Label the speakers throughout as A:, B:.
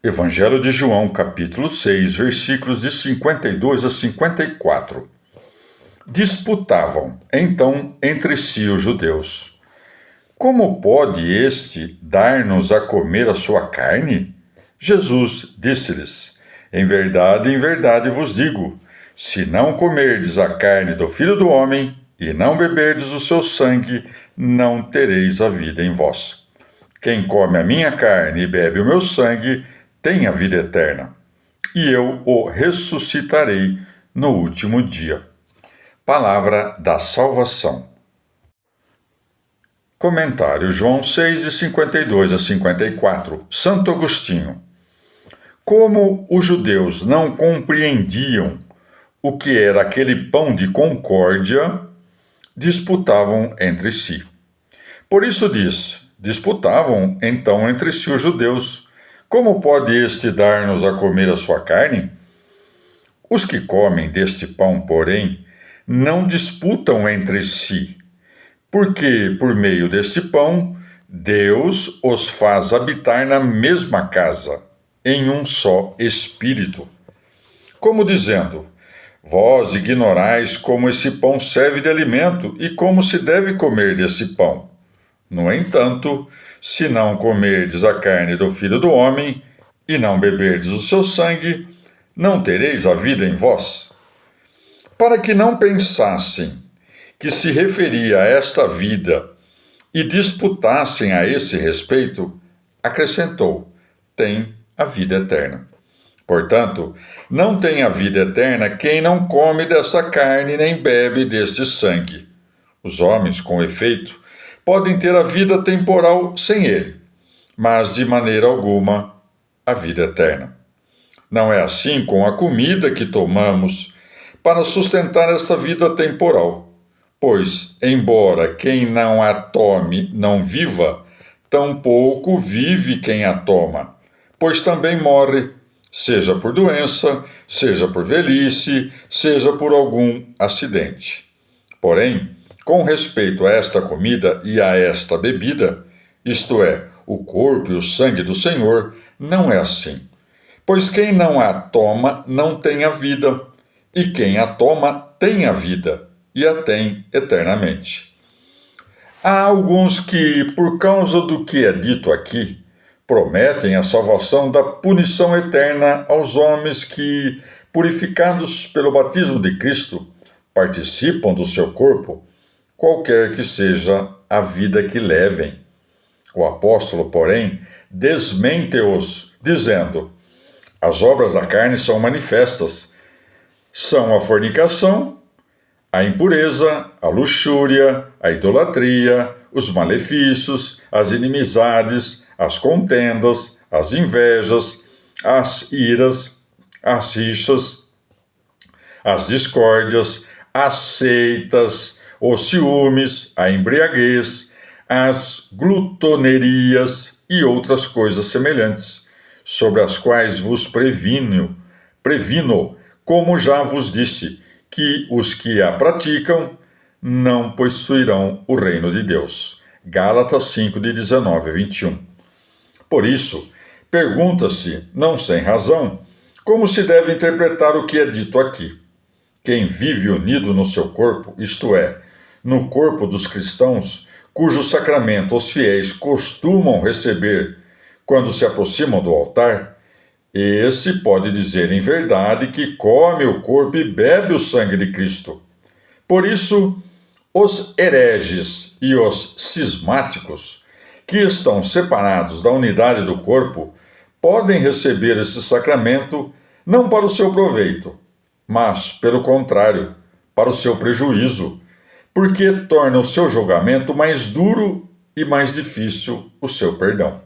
A: Evangelho de João, capítulo 6, versículos de 52 a 54. Disputavam, então, entre si os judeus: Como pode este dar-nos a comer a sua carne? Jesus disse-lhes: em verdade vos digo, se não comerdes a carne do Filho do Homem e não beberdes o seu sangue, não tereis a vida em vós. Quem come a minha carne e bebe o meu sangue tem a vida eterna, e eu o ressuscitarei no último dia. Palavra da salvação. Comentário João 6, de 52 a 54. Santo Agostinho. Como os judeus não compreendiam o que era aquele pão de concórdia, disputavam entre si. Por isso disputavam então entre si os judeus: como pode este dar-nos a comer a sua carne? Os que comem deste pão, porém, não disputam entre si, porque, por meio deste pão, Deus os faz habitar na mesma casa, em um só espírito. Como dizendo: vós ignorais como esse pão serve de alimento e como se deve comer desse pão. No entanto, se não comerdes a carne do Filho do Homem e não beberdes o seu sangue, não tereis a vida em vós. Para que não pensassem que se referia a esta vida e disputassem a esse respeito, acrescentou: tem a vida eterna. Portanto, não tem a vida eterna quem não come dessa carne nem bebe desse sangue. Os homens, com efeito, podem ter a vida temporal sem ele, mas de maneira alguma a vida eterna. Não é assim com a comida que tomamos para sustentar essa vida temporal, pois, embora quem não a tome não viva, tampouco vive quem a toma, pois também morre, seja por doença, seja por velhice, seja por algum acidente. Porém, com respeito a esta comida e a esta bebida, isto é, o corpo e o sangue do Senhor, não é assim. Pois quem não a toma não tem a vida, e quem a toma tem a vida, e a tem eternamente. Há alguns que, por causa do que é dito aqui, prometem a salvação da punição eterna aos homens que, purificados pelo batismo de Cristo, participam do seu corpo, qualquer que seja a vida que levem. O apóstolo, porém, desmente-os, dizendo: as obras da carne são manifestas. São a fornicação, a impureza, a luxúria, a idolatria, os malefícios, as inimizades, as contendas, as invejas, as iras, as rixas, as discórdias, as seitas, os ciúmes, a embriaguez, as glutonerias e outras coisas semelhantes, sobre as quais vos previno, como já vos disse, que os que a praticam não possuirão o reino de Deus. Gálatas 5, de 19 a 21. Por isso, pergunta-se, não sem razão, como se deve interpretar o que é dito aqui. Quem vive unido no seu corpo, isto é, no corpo dos cristãos, cujo sacramento os fiéis costumam receber quando se aproximam do altar, esse pode dizer em verdade que come o corpo e bebe o sangue de Cristo. Por isso, os hereges e os cismáticos, que estão separados da unidade do corpo, podem receber esse sacramento não para o seu proveito, mas, pelo contrário, para o seu prejuízo, porque torna o seu julgamento mais duro e mais difícil o seu perdão.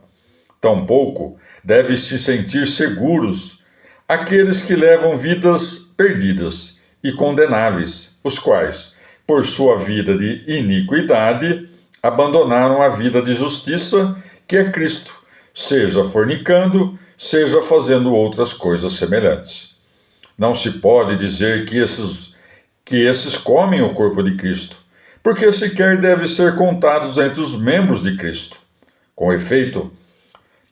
A: Tampouco devem se sentir seguros aqueles que levam vidas perdidas e condenáveis, os quais, por sua vida de iniquidade, abandonaram a vida de justiça, que é Cristo, seja fornicando, seja fazendo outras coisas semelhantes. Não se pode dizer que esses comem o corpo de Cristo, porque sequer devem ser contados entre os membros de Cristo. Com efeito,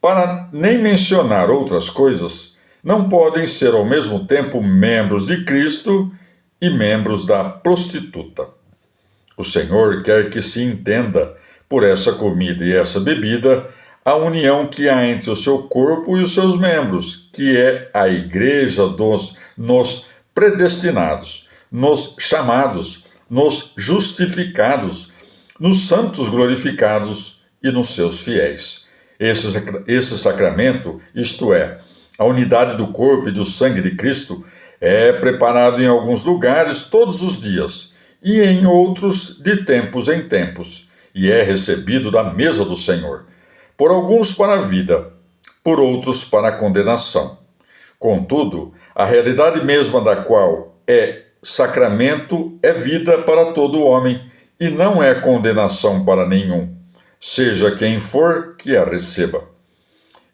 A: para nem mencionar outras coisas, não podem ser ao mesmo tempo membros de Cristo e membros da prostituta. O Senhor quer que se entenda, por essa comida e essa bebida, a união que há entre o seu corpo e os seus membros, que é a igreja nos predestinados, nos chamados, nos justificados, nos santos glorificados e nos seus fiéis. Esse sacramento, isto é, a unidade do corpo e do sangue de Cristo, é preparado em alguns lugares todos os dias e em outros de tempos em tempos, e é recebido da mesa do Senhor, por alguns para a vida, por outros para a condenação. Contudo, a realidade mesma da qual é sacramento é vida para todo homem e não é condenação para nenhum, seja quem for que a receba.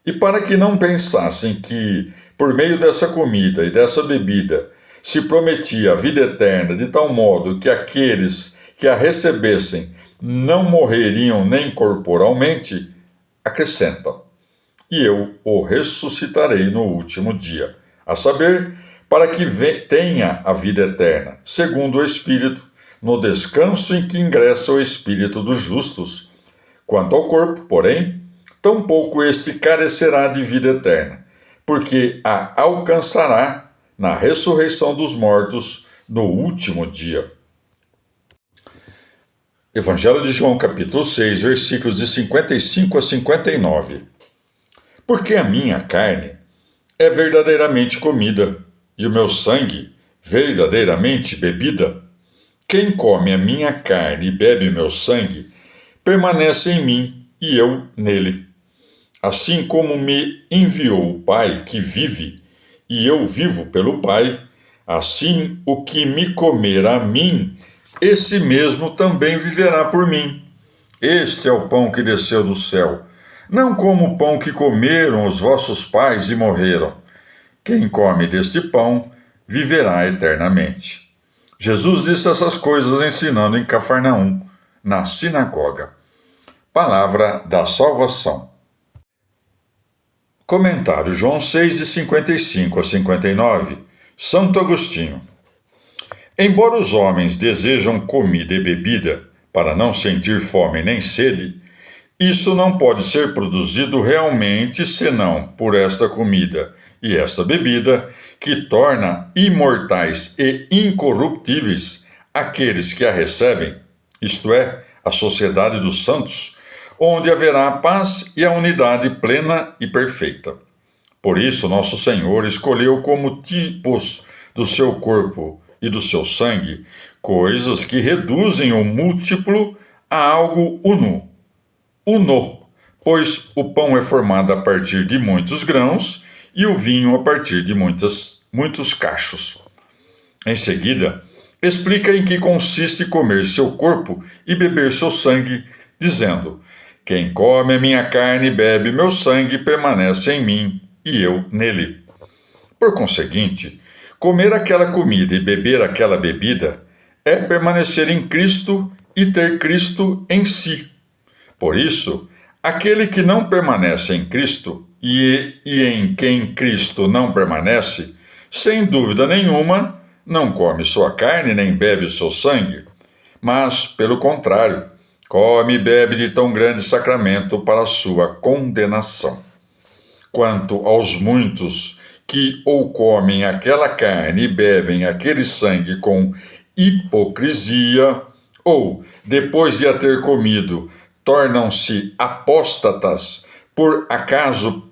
A: E para que não pensassem que, por meio dessa comida e dessa bebida, se prometia a vida eterna de tal modo que aqueles que a recebessem não morreriam nem corporalmente, acrescentam: e eu o ressuscitarei no último dia, a saber, para que tenha a vida eterna, segundo o Espírito, no descanso em que ingressa o Espírito dos justos. Quanto ao corpo, porém, tampouco este carecerá de vida eterna, porque a alcançará na ressurreição dos mortos no último dia. Evangelho de João, capítulo 6, versículos de 55 a 59. Porque a minha carne é verdadeiramente comida, e o meu sangue verdadeiramente bebida. Quem come a minha carne e bebe o meu sangue, permanece em mim e eu nele. Assim como me enviou o Pai que vive, e eu vivo pelo Pai, assim o que me comer a mim, esse mesmo também viverá por mim. Este é o pão que desceu do céu, não como o pão que comeram os vossos pais e morreram. Quem come deste pão viverá eternamente. Jesus disse essas coisas ensinando em Cafarnaum, na sinagoga. Palavra da salvação. Comentário João 6, de 55 a 59. Santo Agostinho. Embora os homens desejam comida e bebida para não sentir fome nem sede, isso não pode ser produzido realmente senão por esta comida e esta bebida, que torna imortais e incorruptíveis aqueles que a recebem, isto é, a sociedade dos santos, onde haverá a paz e a unidade plena e perfeita. Por isso, nosso Senhor escolheu como tipos do seu corpo e do seu sangue coisas que reduzem o múltiplo a algo uno, pois o pão é formado a partir de muitos grãos e o vinho a partir de muitos cachos. Em seguida, explica em que consiste comer seu corpo e beber seu sangue, dizendo: quem come a minha carne e bebe meu sangue permanece em mim e eu nele. Por conseguinte, comer aquela comida e beber aquela bebida é permanecer em Cristo e ter Cristo em si. Por isso, aquele que não permanece em Cristo e em quem Cristo não permanece, sem dúvida nenhuma, não come sua carne nem bebe seu sangue, mas, pelo contrário, come e bebe de tão grande sacramento para a sua condenação. Quanto aos muitos que ou comem aquela carne e bebem aquele sangue com hipocrisia, ou, depois de a ter comido, tornam-se apóstatas, por acaso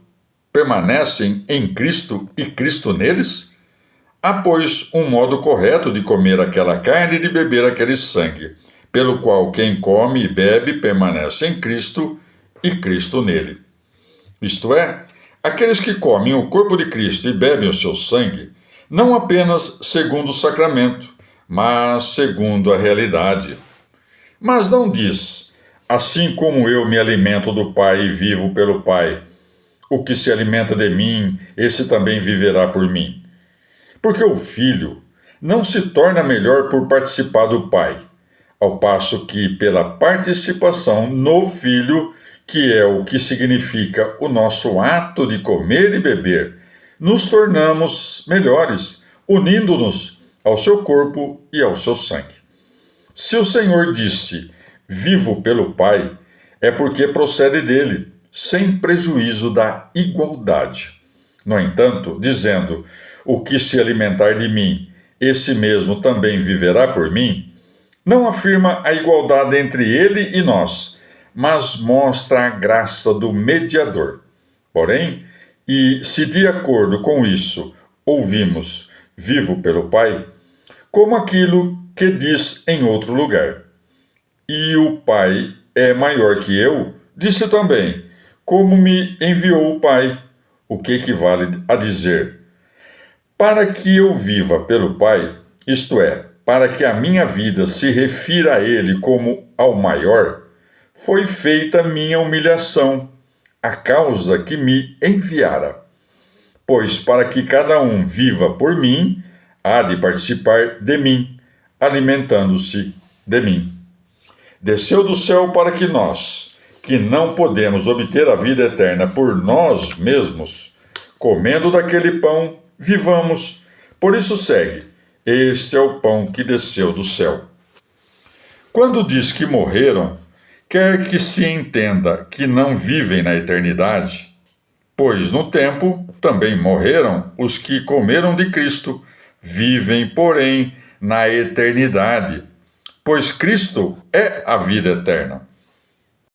A: permanecem em Cristo e Cristo neles? Há, pois, um modo correto de comer aquela carne e de beber aquele sangue, pelo qual quem come e bebe permanece em Cristo e Cristo nele. Isto é, aqueles que comem o corpo de Cristo e bebem o seu sangue, não apenas segundo o sacramento, mas segundo a realidade. Mas não diz: assim como eu me alimento do Pai e vivo pelo Pai, o que se alimenta de mim, esse também viverá por mim. Porque o Filho não se torna melhor por participar do Pai, ao passo que, pela participação no Filho, que é o que significa o nosso ato de comer e beber, nos tornamos melhores, unindo-nos ao seu corpo e ao seu sangue. Se o Senhor disse, vivo pelo Pai, é porque procede dele, sem prejuízo da igualdade. No entanto, dizendo, o que se alimentar de mim, esse mesmo também viverá por mim, não afirma a igualdade entre ele e nós, mas mostra a graça do mediador. Porém, e se de acordo com isso ouvimos vivo pelo Pai, como aquilo que diz em outro lugar, e o Pai é maior que eu, disse também, como me enviou o Pai, o que equivale a dizer, para que eu viva pelo Pai, isto é, para que a minha vida se refira a Ele como ao maior, foi feita minha humilhação, a causa que me enviara. Pois para que cada um viva por mim, há de participar de mim, alimentando-se de mim. Desceu do céu para que nós, que não podemos obter a vida eterna por nós mesmos, comendo daquele pão, vivamos. Por isso segue, este é o pão que desceu do céu. Quando diz que morreram, quer que se entenda que não vivem na eternidade, pois no tempo também morreram os que comeram de Cristo, vivem, porém, na eternidade, pois Cristo é a vida eterna.